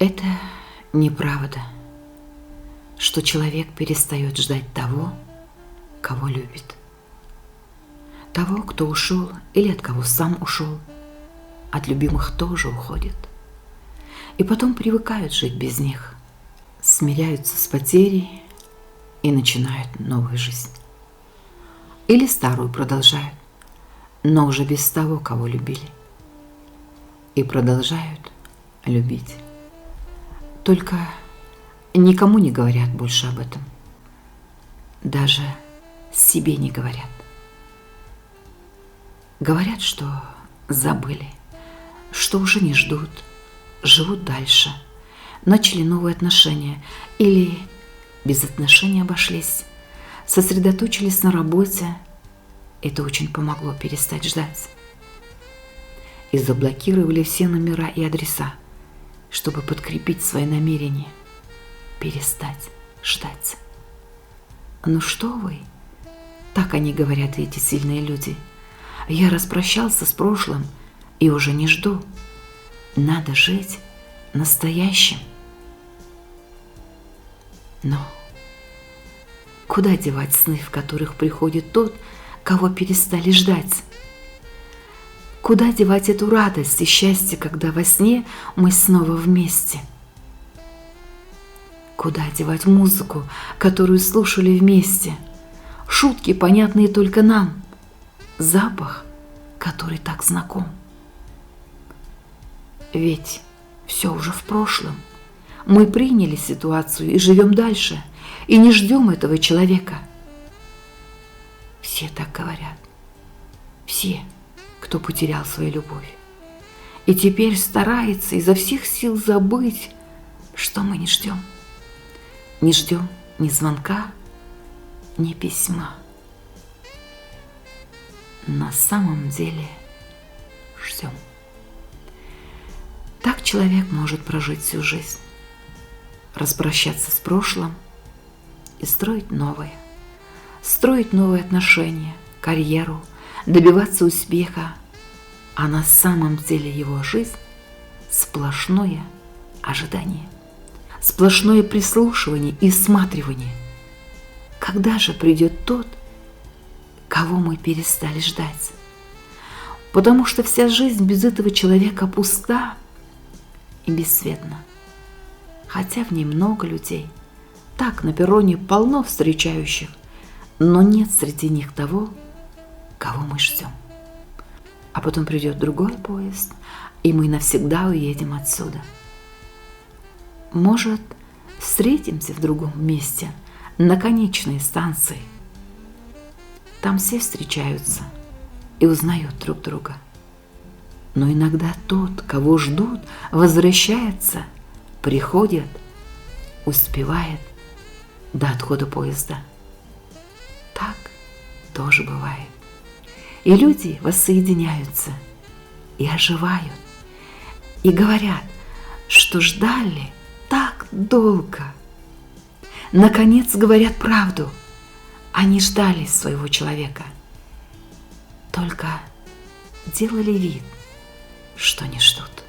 Это неправда, что человек перестает ждать того, кого любит. Того, кто ушел или от кого сам ушел, от любимых тоже уходит. И потом привыкают жить без них, смиряются с потерей и начинают новую жизнь. Или старую продолжают, но уже без того, кого любили. И продолжают любить. Только никому не говорят больше об этом. Даже себе не говорят. Говорят, что забыли, что уже не ждут, живут дальше, начали новые отношения или без отношений обошлись, сосредоточились на работе. Это очень помогло перестать ждать. И заблокировали все номера и адреса, чтобы подкрепить свои намерения, перестать ждать. Ну что вы? Так они говорят, эти сильные люди. Я распрощался с прошлым и уже не жду. Надо жить настоящим. Но куда девать сны, в которых приходит тот, кого перестали ждать? Куда девать эту радость и счастье, когда во сне мы снова вместе? Куда девать музыку, которую слушали вместе? Шутки, понятные только нам. Запах, который так знаком. Ведь все уже в прошлом. Мы приняли ситуацию и живем дальше, и не ждем этого человека. Все так говорят. Все, кто потерял свою любовь. И теперь старается изо всех сил забыть, что мы не ждем. Не ждем ни звонка, ни письма. На самом деле ждем. Так человек может прожить всю жизнь, распрощаться с прошлым и строить новые отношения, карьеру, добиваться успеха, а на самом деле его жизнь – сплошное ожидание, сплошное прислушивание и всматривание. Когда же придет тот, кого мы перестали ждать? Потому что вся жизнь без этого человека пуста и бесцветна. Хотя в ней много людей, так на перроне полно встречающих, но нет среди них того, кого мы ждем. А потом придет другой поезд, и мы навсегда уедем отсюда. Может, встретимся в другом месте, на конечной станции. Там все встречаются и узнают друг друга. Но иногда тот, кого ждут, возвращается, приходит, успевает до отхода поезда. Так тоже бывает. И люди воссоединяются и оживают, и говорят, что ждали так долго. Наконец говорят правду. Они ждали своего человека, только делали вид, что не ждут.